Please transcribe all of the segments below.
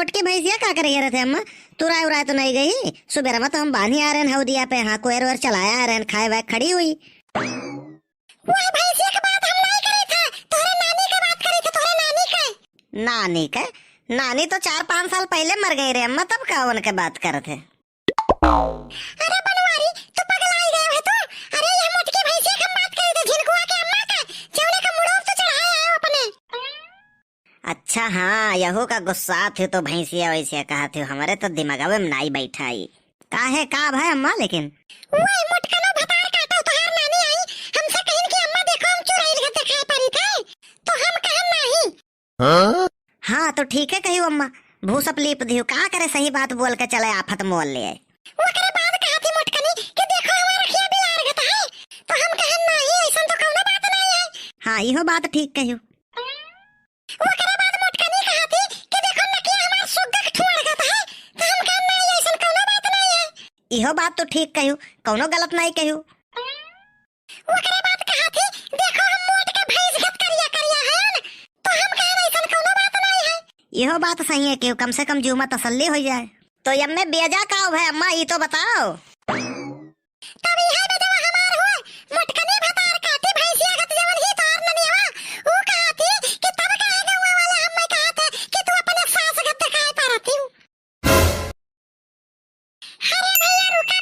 मोटकी भैंसिया का करे रहे थे अम्मा? तुराय उराय तो नहीं गई? सुबह में तो हम बांधी आ रहे हैं हौदिया पे, हाँ कोयर वर चलाया आ रहे हैं, खाए वाए खड़ी हुई। वो भैंसिया की बात हम नहीं करे थे, तोहरे नानी की बात करे थे, तोहरे नानी के। नानी के? नानी तो 4-5 साल पहले मर गई रे अम्मा, तब का उनके बात करे थे। अरे बनवारी तू पगलाई गए है तू। अरे ये मोटकी भैंसिया की बात करे थे, झिनकुआ के अम्मा का जौने का मुड़ों तो चढ़ाया है अपने। अच्छा हाँ, यहू का गुस्सा थे तो भैंसिया वैसिया कहा थे, हमारे तो दिमाग में नहीं बैठा ही। काहे का भाई अम्मा? लेकिन वो मोटकनो भतार काटा तोहार नानी आई हमसे कहिन कि अम्मा देखो हम चुराइल के खाए परी थे, तो हम कहन नहीं। हाँ तो ठीक है कही अम्मा, भूसप लीप दियो, का करे सही बात बोल के चले आफत मोल ले आए। वो करे बाद कहा थी मोटकनी कि देखो हमारा रखिया बिलार गता है, तो हम कहन नहीं ऐसा तो कौनो बात नहीं है। हाँ इहो बात ठीक कहियो। वो करे बाद मोटकनी कहा थी कि देखो नकिया हमारा सुग्गा के ठुआ गता है, तो हम कहन नहीं ऐसा कौनो बात नहीं है। इहो बात तो ठीक कहियो, कौनो गलत नहीं कहियो। वो करे बाद कहा थी देखो हम मोट के भैंस गत करिया करिया है, तो हम कहन ऐसा कौनो बात नहीं है। इहो बात सही है कि कम से कम जीव में तसल्ली हो जाए। तो यम्मे बेजा का है अम्मा, ये तो बताओ। तब यह बेजवा हमार हुए मोटकनी भतार काटी भैंसिया गत जवन ही तोर ननिया वो कहती कि तब कहेगा वो वाला हम मैं कहते कि तू अपने सास गत खाए परती हूं। अरे भैया रुका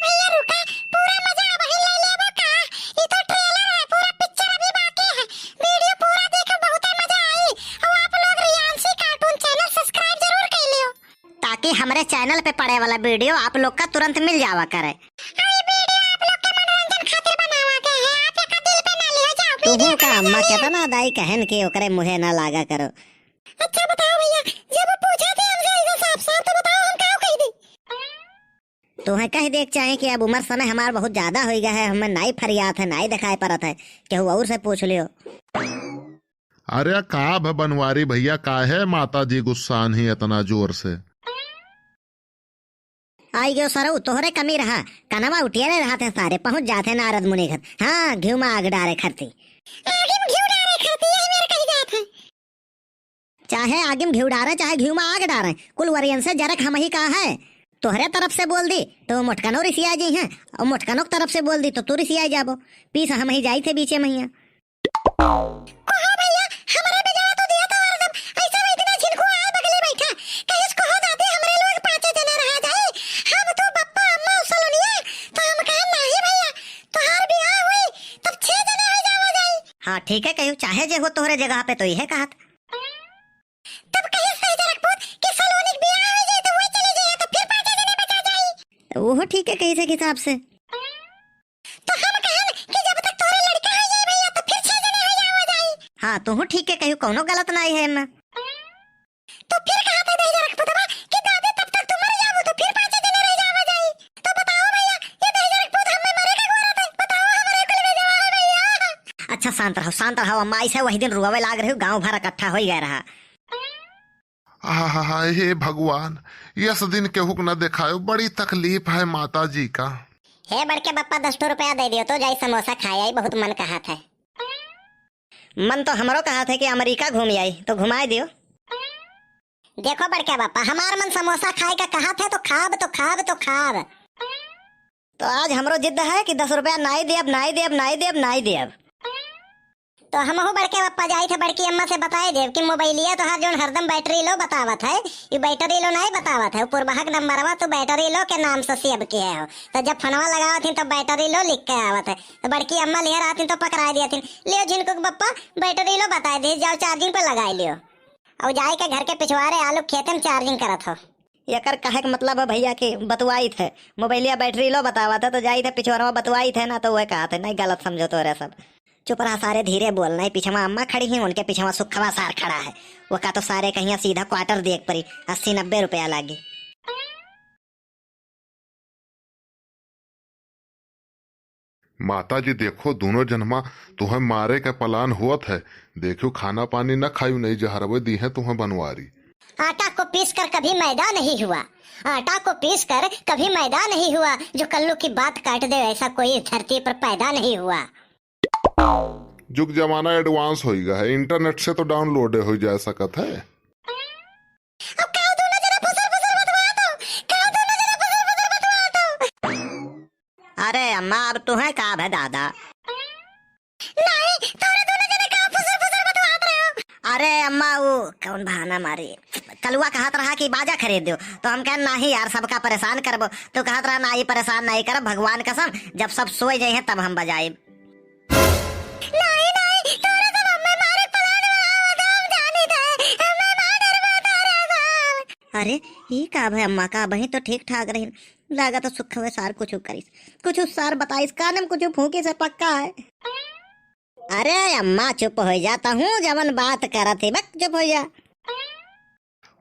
पूरा मजा वही ले लेबो का। ये तो ट्रेलर है, पूरा पिक्चर अभी बाकी है, वीडियो पूरा देखो बहुत मजा आई। और आप लोग रियांसी कार्टून चैनल सब्सक्राइब जरूर कर लियो, ताकि हमारे चैनल पे पड़े वाला वीडियो आप लोग का तुरंत मिल जावा करे। तुहू का अम्मा कहता ना दाई कहन के ओकरे मुहे ना लागा करो। अच्छा बताओ भैया, जब पूछा थे हमसे ऐसा साफ साफ तो बताओ हम क्या कह दी। तुम्हें कह देख चाहे कि अब उम्र समय हमार बहुत ज्यादा हो गया है, हमें नाई फरियात है, नाई दिखाई पड़त है, केहू और से पूछ लियो। अरे का बनवारी भैया, काहे माता जी गुस्सान ही इतना जोर से? आई गयो सरऊ, तोहरे कमी रहा, कनवा उठिया रहा थे सारे पहुंच जाते नारद मुनि घर। हाँ घी में आग डारे खरती, आगे घी डारे खाती है मेरे कही जात है। चाहे आगे में घी डारे चाहे घी में आग डारे, कुल वरियन से जरक हम ही का है। तोहरे तरफ से बोल दी तो मोटकनो रिसिया जी हैं, और मोटकनो तरफ से बोल दी तो तू रिसिया जाबो, पीस हम ही जाई थे बीचे मैया। कहो भैया हमारे बेजवा तो दिया था हरदम, ऐसा भी इतना झिनकू आए बगले बैठा, कहीं उसको हो दादी हमरे लोग 5 जने रह जाए, हम तो बप्पा अम्मा सलोनिया, तो हम कहे नहीं भैया तोहार ब्याह हुई तब 6 जने हो जावा जाई। हाँ ठीक है कहियो, चाहे जे हो तोहरे जगह पे तो यह कहत। तब कहीं सही जरकपुर कि सलोनी के ब्याह हो जाए तो वही चली जाए, तो फिर 5 जने बचा जाई। वो ठीक है कहीं से हिसाब से। तो हम कहन कि जब तक तोरे लड़का हो जाए भैया तो फिर 6 जने हो जावा जाई। हाँ तू ठीक है कहियो, कौनो गलत नहीं है मैं। तो फिर कहते नहीं जरकपुर कि दादी तब तक तुम मर जाओ तो फिर 5 जने रह जावा जाई। तो बताओ भैया ये नहीं जरकपुर हमें मरे का गोरा था, बताओ हमारे कुल में जवा है भैया। अच्छा शांत रहो अम्मा, ऐसे वही दिन रुआवे लाग रही, गाँव भर इकट्ठा हो गया रहा। आहा हे भगवान, यस दिन केहू न देखायो, बड़ी तकलीफ है माता जी का। हे बड़के बप्पा 10 रुपया दे दियो तो जाई समोसा खाए आई, बहुत मन कहा था। मन तो हमरो कहा था कि अमेरिका घूम आई, तो घुमाए दियो। देखो बड़के बप्पा हमार मन समोसा खाए का कहा था, तो खाब। तो आज हमरो जिद है कि 10 रुपया नहीं देब। तो हम हो बड़के बप्पा जाई थे बड़की अम्मा से बताए देव कि मोबाइलिया तो हर जोन हरदम बैटरी लो बतावत है, ये बैटरी लो नहीं बतावत है, पूर्वाहक नंबरवा तो बैटरी लो के नाम से सेव किए हो, तो जब फनवा लगावत थी तो बैटरी लो लिख के आवत है, तो बड़की अम्मा लेहर आती तो पकड़ा दिया थी, लियो झिनको बप्पा बैटरी लो बताए दे, जाओ चार्जिंग पे लगाई लियो, और जाए के घर के पिछवाड़े आलू खेते में चार्जिंग करत हो। यकर कहे का मतलब है भैया कि बतवाई थे मोबाइलिया बैटरी लो बतावा था, तो जाई थे पिछवाड़वा बतवाई थे ना, तो वह कहा थे नहीं गलत समझो तो रे सब। चुप रहा सारे, धीरे बोलना है, पीछे अम्मा खड़ी हैं, उनके पीछे सुखवा सार खड़ा है, वो का तो सारे कहीं सीधा क्वार्टर देख पड़ी, 80-90 रुपया लागी। माता जी देखो दोनों जन्मा तुम्हें मारे का प्लान हुआ है, देखो खाना पानी न खायू नहीं, जहरवे दी है तुम्हें बनवारी। आटा को पीस कर कभी मैदा नहीं हुआ, आटा को पीस कर कभी मैदा नहीं हुआ, जो कल्लू की बात काट दे ऐसा कोई धरती पर पैदा नहीं हुआ। जुग जमाना एडवांस हो गया है, इंटरनेट से तो डाउनलोड हो जा सकत है। अब कहो दोनों जरा अम्मा अब तुम्हें का है दादा। नहीं तोरे दोनों जने का फुसर फुसर बतवात रहे हो। अरे अम्मा वो कौन बहाना मारी, कलुआ कहत रहा कि बाजा खरीद दो, तो हम कह नहीं यार सबका परेशान करबो, तो कहत रहा नहीं परेशान नहीं करब, भगवान कसम जब सब सोए जाए हैं तब हम बजाए। नहीं नहीं तोरे तो मम्मी मारे पलाने वाला हम जानी था, हमें मार डरवा तारे बाप। अरे ये का है अम्मा का बही तो ठीक ठाक रही लागा तो सुख हुए सार कुछ करीस, कुछ सार बताइस कानम कुछ फूके से पक्का है। अरे अम्मा चुप हो जाता हूँ जवन बात करत है बस चुप हो जा।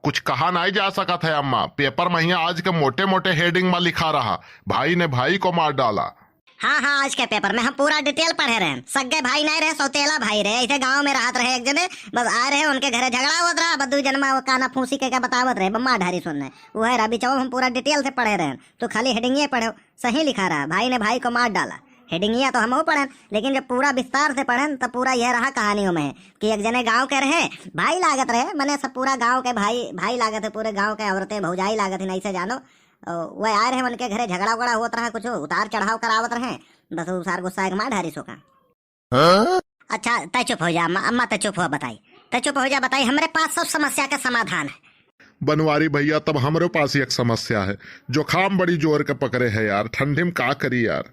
कुछ कहा नहीं जा सकत है अम्मा, पेपर में ही आज के मोटे मोटे हेडिंग में लिखा रहा भाई ने भाई को मार डाला। हाँ हाँ आज के पेपर में हम पूरा डिटेल पढ़े रहे, सगे भाई नहीं रहे सौतेला भाई रहे, ऐसे गांव में रहत रहे एक जने, बस आ रहे उनके घरे झगड़ा होत रहा, बदू जन्मा वो काना फूसी के बतावत रहे बम्मा ढारी सुनने वो है रबी चौब हम पूरा डिटेल से पढ़े रहे, तो खाली हेडिंग पढ़े सही लिखा रहा भाई ने भाई को मार डाला, हेडिंगिया तो हम पढ़े, लेकिन जब पूरा विस्तार से पढ़े तो पूरा यह रहा कहानियों में कि एक जने गांव के रहे भाई लागत रहे, मैंने सब पूरा गांव के भाई भाई लागत है, पूरे गांव के औरतें भौजाई लागत है, नहीं से जानो वह आ रहे उनके घरे झगड़ा उगड़ा होता रहा, कुछ उतार चढ़ाव करावत रहे, बस वो सार गुस्सा एक मार ढारी सोका। अच्छा तय चुप हो जा अम्मा, अम्मा तय चुप हो बताई, तय चुप हो जा बताई, हमारे पास सब समस्या का समाधान है। बनवारी भैया तब हमारे पास एक समस्या है, जुकाम बड़ी जोर के पकड़े है यार, ठंडी में का करी यार।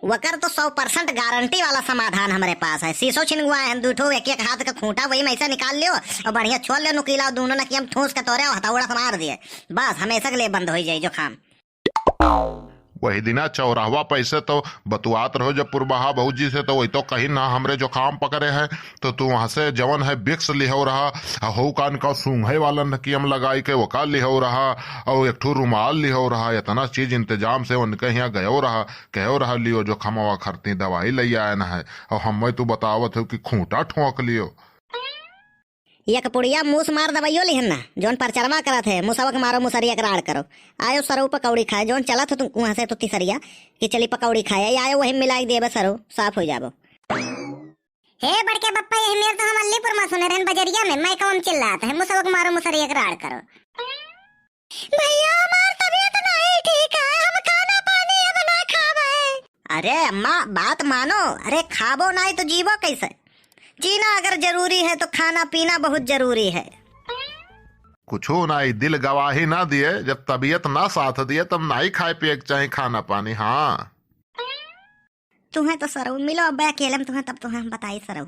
वकर तो 100% गारंटी वाला समाधान हमारे पास है, शीशो छिनगुआ है, दूठो एक एक हाथ का खूंटा वही में ऐसा निकाल लियो और बढ़िया छोड़ लियो नुकीला, दोनों ने कि हम ठूस के तोड़े हथौड़ा से मार दिए, बस हमेशा के लिए बंद हो जाए जुकाम। वही दिना चौराहवा पैसे तो बतुआत रहो जब पुरबहा बहू जी से, तो वही तो कहीं ना हमरे जो काम पकड़े हैं, तो तू वहां से जवन है बिक्स लिहो रहा, हो कान का सूंघे वाला नकियम लगाई के वका लिहो रहा, और एक ठू रुमाल लिहो रहा, इतना चीज इंतजाम से उनके यहाँ गयो रहा, कहो रहा लियो जो खमवा खरती दवाई ले आए न है, और हमें तू बतावत हो कि खूंटा ठोंक लियो। एक पुड़िया मूस मार दवाइयो लिहन ना, जोन परचरमा करत है मुसवक मारो मुसरिया कराड़ करो, आयो सरो पकौड़ी खाए, जोन चला था तुम वहां से तो तीसरिया कि चली पकौड़ी खाए, आयो वही मिलाई देबे सरो साफ हो जाबो। हे बड़के बप्पा ये मेरे तो हम अलीपुर में सुने रहन बजरिया में मैं कौन चिल्लाता है मुसवक मारो मुसरिया कराड़ करो। भैया हमार तबीयत नहीं ठीक है, हम खाना पानी अब ना खावे। अरे अम्मा बात मानो, अरे खाबो नहीं तो जीवो कैसे, जीना अगर जरूरी है तो खाना पीना बहुत जरूरी है। कुछ नहीं दिल गवाही ना दिए, जब तबीयत ना साथ दिए तब नहीं खाए पिए चाहे खाना पानी। हाँ तुम्हें तो सरऊ मिलो अब अकेले में तुम्हें, तब तुम्हें हम बताई सरऊ,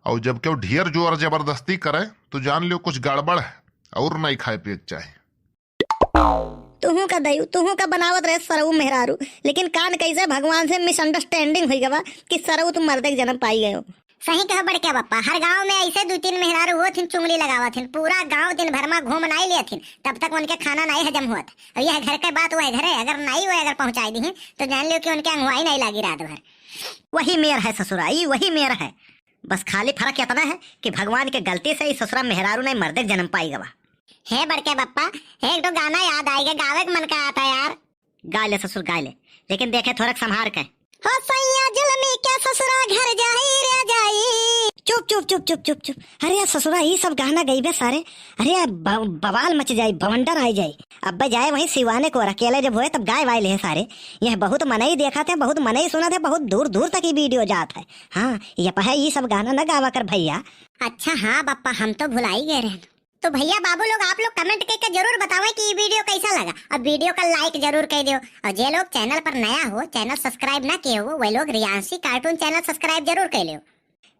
और जब क्यों ढेर जोर जबरदस्ती करे तो जान लियो कुछ गड़बड़ है और नहीं खाए पिए चाहे। तुहू का दयु तुहू का बनावत रहे सरऊ मेहरारू, लेकिन कान कैसे भगवान से मिसअंडरस्टैंडिंग हुई गवा कि सरऊ तुम मर्दे के जन्म पाई गए हो। सही कहो बड़के बप्पा, हर गांव में ऐसे 2-3 मेहरारू हुआ थी चुंगली लगावा थी, पूरा गांव दिन भर में घूम नहीं लिया थी, तब तक उनके खाना नहीं हजम हुआ था। और यह घर के बात हुआ है घरे अगर नहीं हुआ अगर पहुंचाई दी तो जान लियो कि उनके अंगुआई नहीं लगी रात भर। वही मेयर है ससुराई, वही मेयर है, बस खाली फर्क इतना है कि भगवान के गलती से ही ससुरा मेहरारू ने मर्दे के जन्म पाई गवा। हे बड़के बप्पा एक तो गाना याद आएगा, गावे के मन का आता यार। गा ले ससुर गा ले, लेकिन देखे थोड़ा संभार के। हो सैया जुलमी के ससुरा घर जाई रे जाई। चुप चुप चुप चुप चुप चुप, अरे यार ससुरा ये सब गाना गई बे सारे, अरे यार बवाल मच जाए, बवंडर आ जाए। अब जाए वहीं सिवाने को अकेले जब हुए तब गाय वाय ले सारे, यह बहुत मन ही देखा थे, बहुत मन ही सुना थे, बहुत दूर दूर तक ये वीडियो जात है। हाँ ये पहा ये सब गाना न गावा कर भैया। अच्छा हाँ बप्पा हम तो भुला ही गए रहे। तो भैया बाबू लोग आप लोग कमेंट करके जरूर बताओ कि ये वीडियो कैसा लगा, और वीडियो का लाइक जरूर कर दो, और जे लोग चैनल पर नया हो चैनल सब्सक्राइब ना किए हो वही लोग रियांशी कार्टून चैनल सब्सक्राइब जरूर कर लो।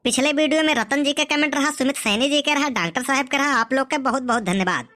पिछले वीडियो में रतन जी का कमेंट रहा, सुमित सैनी जी का रहा, डॉक्टर साहब का रहा, आप लोग का बहुत बहुत धन्यवाद।